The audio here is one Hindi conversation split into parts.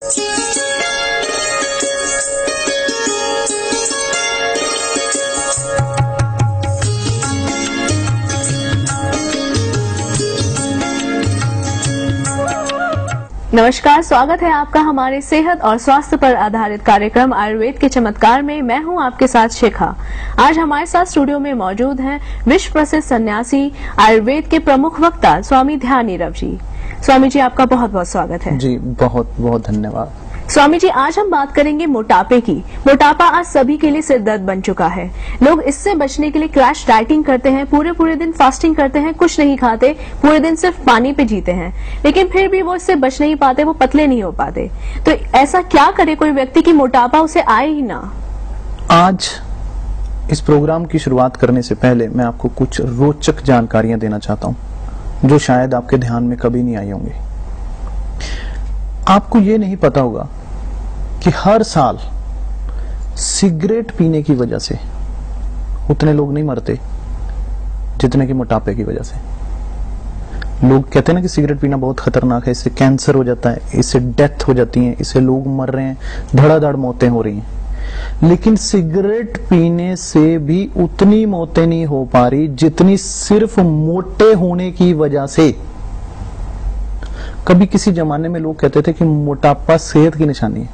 नमस्कार, स्वागत है आपका हमारे सेहत और स्वास्थ्य पर आधारित कार्यक्रम आयुर्वेद के चमत्कार में। मैं हूं आपके साथ शिखा। आज हमारे साथ स्टूडियो में मौजूद हैं विश्व प्रसिद्ध सन्यासी, आयुर्वेद के प्रमुख वक्ता स्वामी ध्यान नीरव जी। स्वामी जी, आपका बहुत बहुत स्वागत है। जी, बहुत बहुत धन्यवाद। स्वामी जी, आज हम बात करेंगे मोटापे की। मोटापा आज सभी के लिए सिर दर्द बन चुका है। लोग इससे बचने के लिए क्रैश डाइटिंग करते हैं, पूरे दिन फास्टिंग करते हैं, कुछ नहीं खाते, पूरे दिन सिर्फ पानी पे जीते हैं, लेकिन फिर भी वो इससे बच नहीं पाते, वो पतले नहीं हो पाते। तो ऐसा क्या करे कोई व्यक्ति कि मोटापा उसे आए ही ना? आज इस प्रोग्राम की शुरुआत करने से पहले मैं आपको कुछ रोचक जानकारियां देना चाहता हूं जो शायद आपके ध्यान में कभी नहीं आई होंगी। आपको ये नहीं पता होगा कि हर साल सिगरेट पीने की वजह से उतने लोग नहीं मरते जितने कि मोटापे की वजह से। लोग कहते हैं ना कि सिगरेट पीना बहुत खतरनाक है, इससे कैंसर हो जाता है, इससे डेथ हो जाती है, इससे लोग मर रहे हैं, धड़ाधड़ मौतें हो रही हैं। लेकिन सिगरेट पीने से भी उतनी मौतें नहीं हो पा रही जितनी सिर्फ मोटे होने की वजह से। कभी किसी जमाने में लोग कहते थे कि मोटापा सेहत की निशानी है।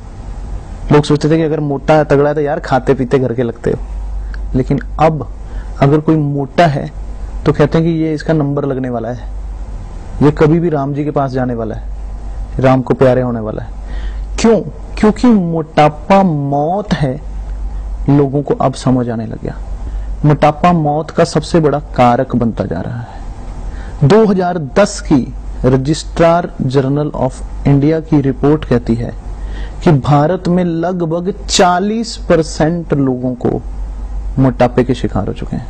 लोग सोचते थे कि अगर मोटा है, तगड़ा है, तो यार खाते पीते घर के लगते हो। लेकिन अब अगर कोई मोटा है तो कहते हैं कि ये इसका नंबर लगने वाला है, ये कभी भी राम जी के पास जाने वाला है, राम को प्यारे होने वाला है। क्यों? क्योंकि मोटापा मौत है। लोगों को अब समझ आने लग गया। मोटापा मौत का सबसे बड़ा कारक बनता जा रहा है। 2010 की रजिस्ट्रार जर्नल ऑफ इंडिया की रिपोर्ट कहती है कि भारत में लगभग 40% लोगों को मोटापे के शिकार हो चुके हैं।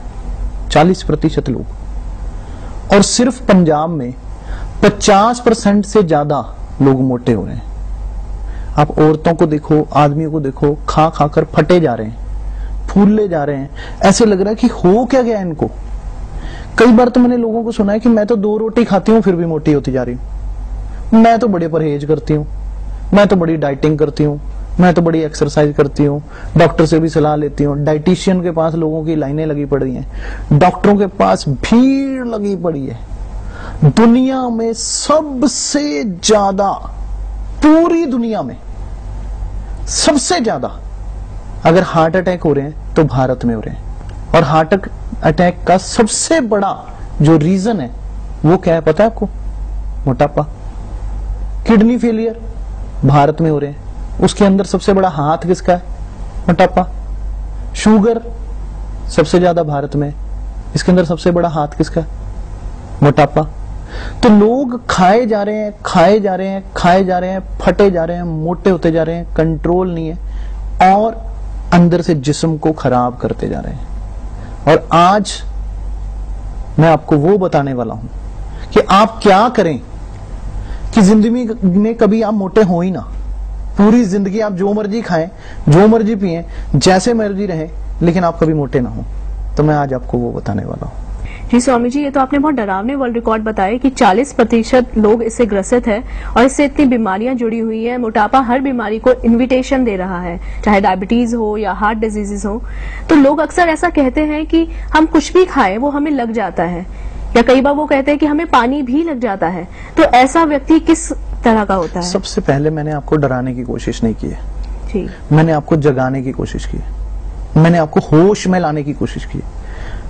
40% लोग। और सिर्फ पंजाब में 50% से ज्यादा लोग मोटे हो रहे हैं। आप औरतों को देखो, आदमियों को देखो, खा खाकर फटे जा रहे हैं, फूले जा रहे हैं। ऐसे लग रहा है कि हो क्या गया इनको। कई बार तो मैंने लोगों को सुना है कि मैं तो 2 रोटी खाती हूँ फिर भी मोटी होती जा रही हूँ, मैं तो बड़े परहेज करती हूँ, मैं तो बड़ी डाइटिंग करती हूँ, मैं तो बड़ी एक्सरसाइज करती हूँ, डॉक्टर से भी सलाह लेती हूँ। डाइटिशियन के पास लोगों की लाइनें लगी पड़ी हैं, डॉक्टरों के पास भीड़ लगी पड़ी है। दुनिया में सबसे ज्यादा, पूरी दुनिया में सबसे ज्यादा अगर हार्ट अटैक हो रहे हैं तो भारत में हो रहे हैं। और हार्ट अटैक का सबसे बड़ा जो रीजन है वो क्या है पता है आपको? मोटापा। किडनी फेलियर भारत में हो रहे हैं, उसके अंदर सबसे बड़ा हाथ किसका है? मोटापा। शुगर सबसे ज्यादा भारत में, इसके अंदर सबसे बड़ा हाथ किसका है? मोटापा। तो लोग खाए जा रहे हैं, खाए जा रहे हैं, खाए जा रहे हैं, फटे जा रहे हैं, मोटे होते जा रहे हैं, कंट्रोल नहीं है और अंदर से जिस्म को खराब करते जा रहे हैं। और आज मैं आपको वो बताने वाला हूं कि आप क्या करें कि जिंदगी में कभी आप मोटे हो ही ना। पूरी जिंदगी आप जो मर्जी खाएं, जो मर्जी पिएं, जैसे मर्जी रहें, लेकिन आप कभी मोटे ना हो। तो मैं आज आपको वो बताने वाला हूं। जी स्वामी जी, ये तो आपने बहुत डरावने वर्ल्ड रिकॉर्ड बताए कि 40% लोग इससे ग्रसित है और इससे इतनी बीमारियां जुड़ी हुई है। मोटापा हर बीमारी को इनविटेशन दे रहा है, चाहे डायबिटीज हो या हार्ट डिजीजेस हो। तो लोग अक्सर ऐसा कहते हैं कि हम कुछ भी खाएं वो हमें लग जाता है, या कई बार वो कहते हैं कि हमें पानी भी लग जाता है। तो ऐसा व्यक्ति किस तरह का होता है? सबसे पहले मैंने आपको डराने की कोशिश नहीं की है जी। मैंने आपको जगाने की कोशिश की है, मैंने आपको होश में लाने की कोशिश की है।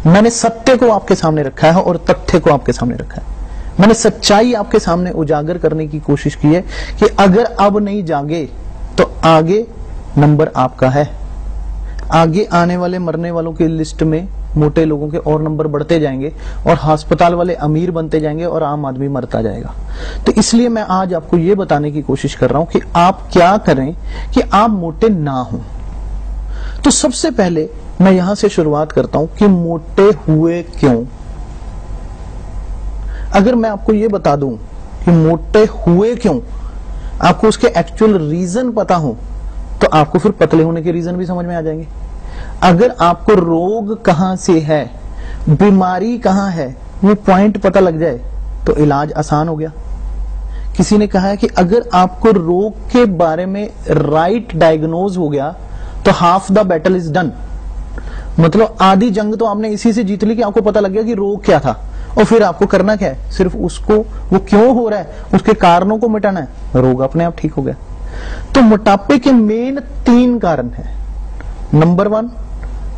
मैंने सत्य को आपके सामने रखा है और तथ्य को आपके सामने रखा है। मैंने सच्चाई आपके सामने उजागर करने की कोशिश की है कि अगर अब नहीं जागे तो आगे नंबर आपका है। आगे आने वाले मरने वालों की लिस्ट में मोटे लोगों के और नंबर बढ़ते जाएंगे और अस्पताल वाले अमीर बनते जाएंगे और आम आदमी मरता जाएगा। तो इसलिए मैं आज आपको ये बताने की कोशिश कर रहा हूं कि आप क्या करें कि आप मोटे ना हो। तो सबसे पहले मैं यहां से शुरुआत करता हूं कि मोटे हुए क्यों। अगर मैं आपको यह बता दूं कि मोटे हुए क्यों, आपको उसके एक्चुअल रीजन पता हो, तो आपको फिर पतले होने के रीजन भी समझ में आ जाएंगे। अगर आपको रोग कहां से है, बीमारी कहां है, वो पॉइंट पता लग जाए तो इलाज आसान हो गया। किसी ने कहा है कि अगर आपको रोग के बारे में राइट डायग्नोज हो गया तो half the battle is done. मतलब आधी जंग तो आपने इसी से जीत ली कि आपको पता लग गया कि रोग क्या था, और फिर आपको करना क्या है, सिर्फ उसको, वो क्यों हो रहा है, उसके कारणों को मिटाना है, रोग अपने आप ठीक हो गया। तो मोटापे के मेन 3 कारण है, नंबर 1,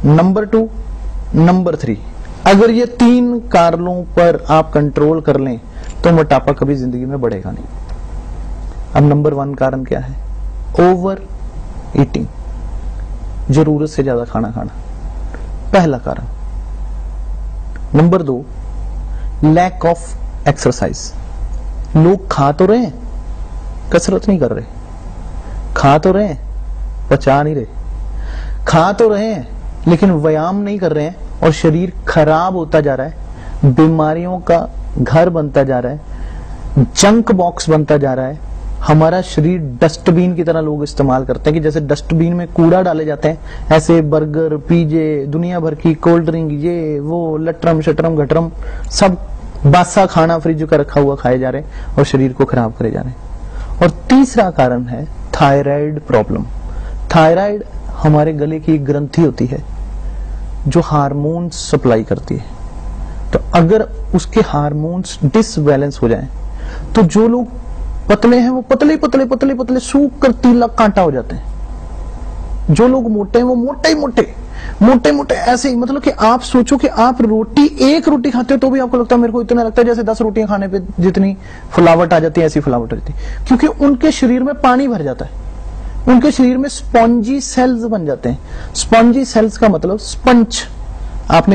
नंबर 2, नंबर 3। अगर ये 3 कारणों पर आप कंट्रोल कर लें तो मोटापा कभी जिंदगी में बढ़ेगा नहीं। अब नंबर 1 कारण क्या है? ओवर ईटिंग, जरूरत से ज्यादा खाना खाना, पहला कारण। Number 2, lack of exercise. लोग खा तो रहे हैं, कसरत नहीं कर रहे, खा तो रहे हैं, पचा नहीं रहे, खा तो रहे हैं लेकिन व्यायाम नहीं कर रहे हैं, और शरीर खराब होता जा रहा है, बीमारियों का घर बनता जा रहा है, जंक बॉक्स बनता जा रहा है। हमारा शरीर डस्टबिन की तरह लोग इस्तेमाल करते हैं कि जैसे डस्टबिन में कूड़ा डाले जाते हैं, ऐसे बर्गर, पिज्जे, दुनिया भर की कोल्ड ड्रिंक, ये वो लटरम शटरम घटरम सब बासा खाना फ्रिज का रखा हुआ खाए जा रहे हैं और शरीर को खराब करे जा रहे हैं। और तीसरा कारण है थायराइड प्रॉब्लम। थायराइड हमारे गले की एक ग्रंथि होती है जो हार्मोन्स सप्लाई करती है। तो अगर उसके हार्मोन्स डिसबैलेंस हो जाएं तो जो लोग पतले हैं वो पतले पतले पतले पतले सूख कर तीला कांटा हो जाते हैं। जो लोग मोटे हैं वो मोटे मोटे मोटे मोटे ऐसे ही, मतलब कि आप सोचो कि आप एक रोटी खाते हो तो भी आपको लगता है, मेरे को इतना लगता है जैसे 10 रोटियां खाने पे जितनी फुलावट आ जाती है ऐसी फुलावट आ जाती है, क्योंकि उनके शरीर में पानी भर जाता है, उनके शरीर में स्पॉन्जी सेल्स बन जाते हैं। स्पॉन्जी सेल्स का मतलब स्पंज, आपने